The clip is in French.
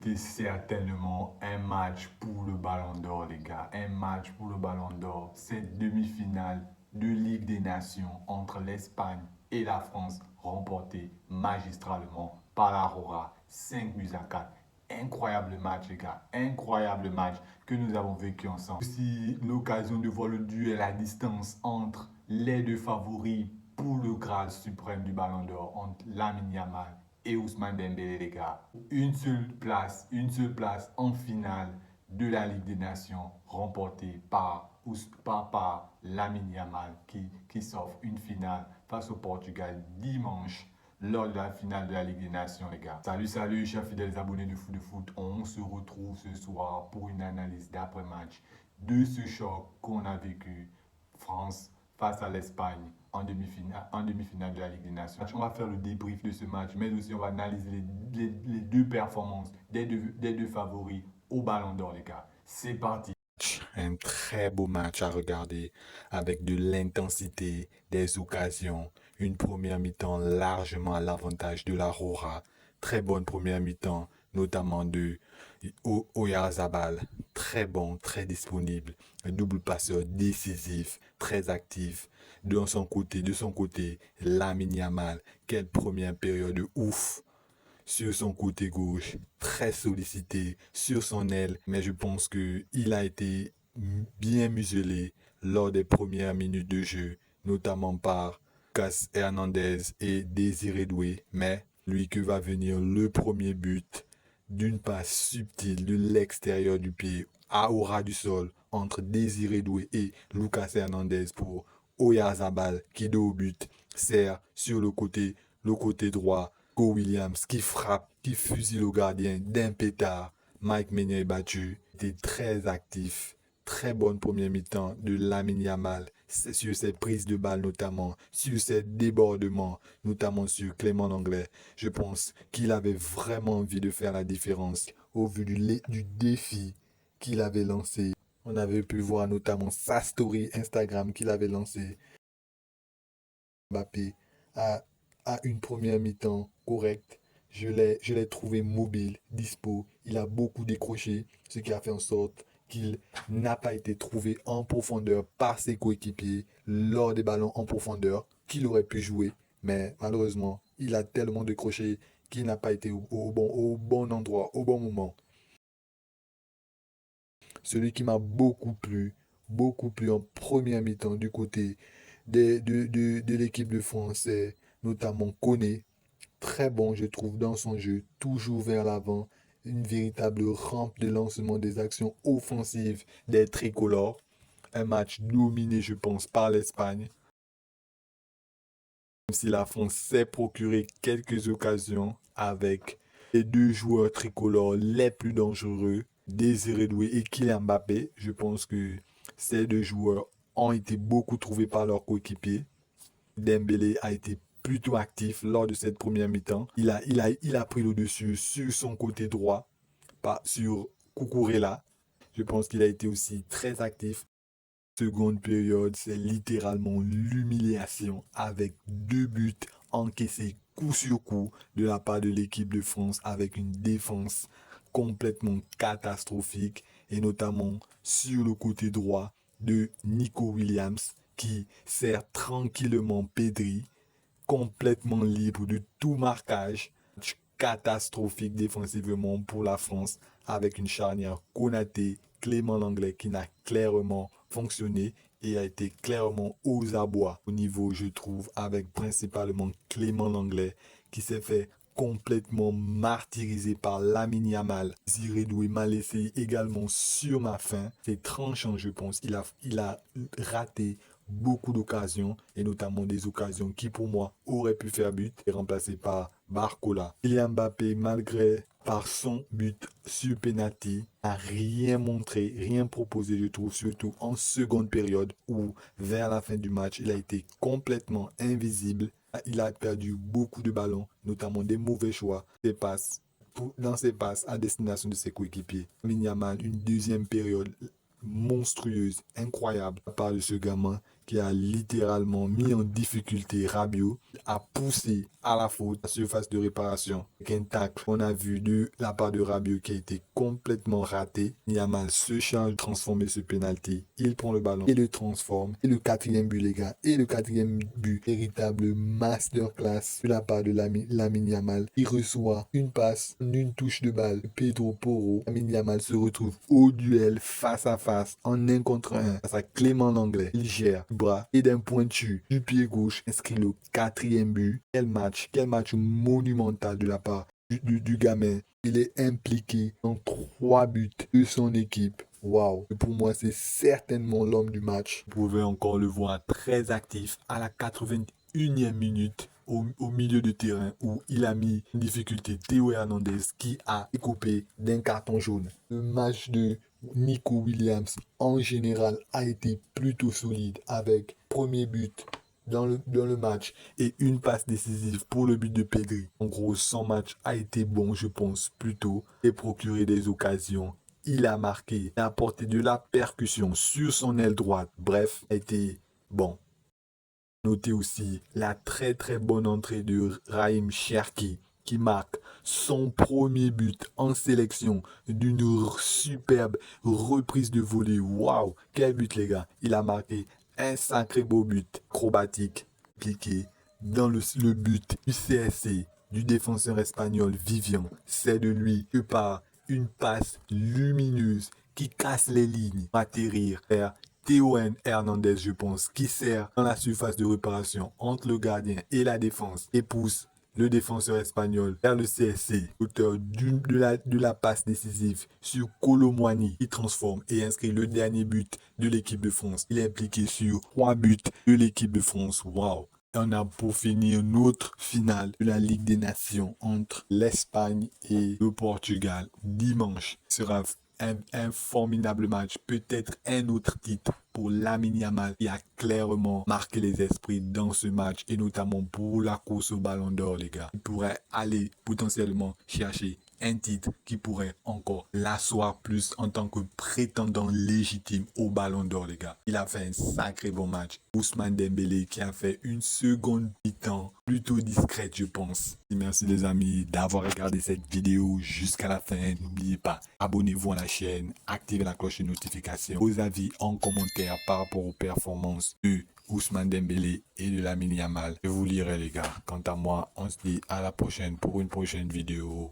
C'est certainement un match pour le Ballon d'Or, les gars. Un match pour le Ballon d'Or. Cette demi-finale de Ligue des Nations entre l'Espagne et la France, remportée magistralement par la Rora, 5 buts à 4. Incroyable match, les gars. Incroyable match que nous avons vécu ensemble. Aussi, l'occasion de voir le duel à distance entre les deux favoris pour le Graal suprême du Ballon d'Or, entre Lamine Yamal et Ousmane Dembélé, les gars. Une seule place en finale de la Ligue des Nations remportée par Lamine Yamal qui s'offre une finale face au Portugal dimanche lors de la finale de la Ligue des Nations, les gars. Salut, chers fidèles abonnés de Foot de Foot. On se retrouve ce soir pour une analyse d'après-match de ce choc qu'on a vécu. France face à l'Espagne en demi-finale de la Ligue des Nations. On va faire le débrief de ce match, mais aussi on va analyser les deux performances des deux favoris au Ballon d'Or, les gars. C'est parti. Un très beau match à regarder avec de l'intensité, des occasions, une première mi-temps largement à l'avantage de la Rora. Très bonne première mi-temps, notamment de Oyarzabal. Très bon, très disponible. Un double passeur décisif, très actif. De son côté, Lamine Yamal. Quelle première période de ouf sur son côté gauche, très sollicité sur son aile, mais je pense qu'il a été bien muselé lors des premières minutes de jeu, notamment par Lucas Hernandez et Désiré Doué, mais lui que va venir le premier but d'une passe subtile de l'extérieur du pied à au ras du sol entre Désiré Doué et Lucas Hernandez pour Oyarzabal qui de au but sert sur le côté droit. Williams qui frappe, qui fusille le gardien d'un pétard. Mike Maignan est battu. Il était très actif. Très bonne première mi-temps de Lamine Yamal sur ses prises de balles notamment, sur ses débordements, notamment sur Clément Lenglet. Je pense qu'il avait vraiment envie de faire la différence au vu du défi qu'il avait lancé. On avait pu voir notamment sa story Instagram qu'il avait lancé. Mbappé à, à une première mi-temps correcte. Je l'ai trouvé mobile, dispo. Il a beaucoup décroché, ce qui a fait en sorte qu'il n'a pas été trouvé en profondeur par ses coéquipiers lors des ballons en profondeur qu'il aurait pu jouer. Mais malheureusement, il a tellement décroché qu'il n'a pas été au bon endroit, au bon moment. Celui qui m'a beaucoup plu en première mi-temps du côté de l'équipe de France, c'est notamment Koné. Très bon, je trouve, dans son jeu, toujours vers l'avant. Une véritable rampe de lancement des actions offensives des tricolores. Un match dominé, je pense, par l'Espagne. Même si la France s'est procuré quelques occasions avec les deux joueurs tricolores les plus dangereux, Désiré Doué et Kylian Mbappé. Je pense que ces deux joueurs ont été beaucoup trouvés par leurs coéquipiers. Dembélé a été plutôt actif lors de cette première mi-temps. Il a pris le dessus sur son côté droit, pas sur Cucurella. Je pense qu'il a été aussi très actif. Seconde période, c'est littéralement l'humiliation avec deux buts encaissés coup sur coup de la part de l'équipe de France avec une défense complètement catastrophique et notamment sur le côté droit de Nico Williams qui sert tranquillement Pedri complètement libre de tout marquage. Catastrophique défensivement pour la France avec une charnière Konaté, Clément Lenglet qui n'a clairement fonctionné et a été clairement aux abois au niveau, je trouve, avec principalement Clément Lenglet qui s'est fait complètement martyrisé par Lamine Yamal. Ziredou m'a laissé également sur ma faim. C'est tranchant, je pense. Il a raté beaucoup d'occasions et notamment des occasions qui pour moi auraient pu faire but et remplacé par Barcola. Kylian Mbappé, malgré par son but sur penalty, n'a rien montré, rien proposé, je trouve, surtout en seconde période où vers la fin du match, il a été complètement invisible. Il a perdu beaucoup de ballons, notamment des mauvais choix, dans ses passes à destination de ses coéquipiers. Lamine Yamal, une deuxième période monstrueuse, incroyable, à part de ce gamin qui a littéralement mis en difficulté Rabiot, a poussé à la faute la surface de réparation. Avec un tacle qu'on a vu de la part de Rabiot qui a été complètement raté. Yamal se charge de transformer ce penalty. Il prend le ballon et le transforme. Et le quatrième but, les gars. Et le quatrième but, véritable masterclass de la part de Lamine Yamal. Il reçoit une passe, une touche de balle. Pedro Porro. Lamine Yamal se retrouve au duel face à face en 1 contre 1 face à Clément Lenglet. Il gère du bras et d'un pointu du pied gauche inscrit le quatrième but. Quel match monumental de la part du gamin. Il est impliqué dans 3 buts de son équipe. Waouh! Pour moi, c'est certainement l'homme du match. Vous pouvez encore le voir très actif à la 81e minute au milieu de terrain où il a mis en difficulté Théo Hernandez qui a coupé d'un carton jaune. Le match de Nico Williams en général a été plutôt solide avec premier but dans le match et une passe décisive pour le but de Pedri. En gros, son match a été bon, je pense, plutôt, et procuré des occasions. Il a marqué, il a apporté de la percussion sur son aile droite. Bref, a été bon. Notez aussi la très très bonne entrée de Raheem Cherki qui marque son premier but en sélection d'une superbe reprise de volée. Waouh, quel but les gars! Il a marqué un sacré beau but acrobatique cliqué dans le but du CSC du défenseur espagnol Vivian. C'est de lui que part une passe lumineuse qui casse les lignes pour atterrir vers Théo Hernandez, je pense, qui sert dans la surface de réparation entre le gardien et la défense et pousse le défenseur espagnol vers le CSC, auteur de la passe décisive sur Kolo Muani, qui transforme et inscrit le dernier but de l'équipe de France. Il est impliqué sur 3 buts de l'équipe de France. Waouh! On a pour finir notre finale de la Ligue des Nations entre l'Espagne et le Portugal. Dimanche sera un formidable match, peut-être un autre titre pour Lamine Yamal qui a clairement marqué les esprits dans ce match et notamment pour la course au Ballon d'Or, les gars. Il pourrait aller potentiellement chercher un titre qui pourrait encore l'asseoir plus en tant que prétendant légitime au Ballon d'Or, les gars. Il a fait un sacré bon match. Ousmane Dembélé qui a fait une seconde mi-temps plutôt discrète, je pense. Et merci les amis d'avoir regardé cette vidéo jusqu'à la fin. N'oubliez pas, abonnez-vous à la chaîne, activez la cloche de notification. Vos avis en commentaire par rapport aux performances de Ousmane Dembélé et de Lamine Yamal. Je vous lirai les gars. Quant à moi, on se dit à la prochaine pour une prochaine vidéo.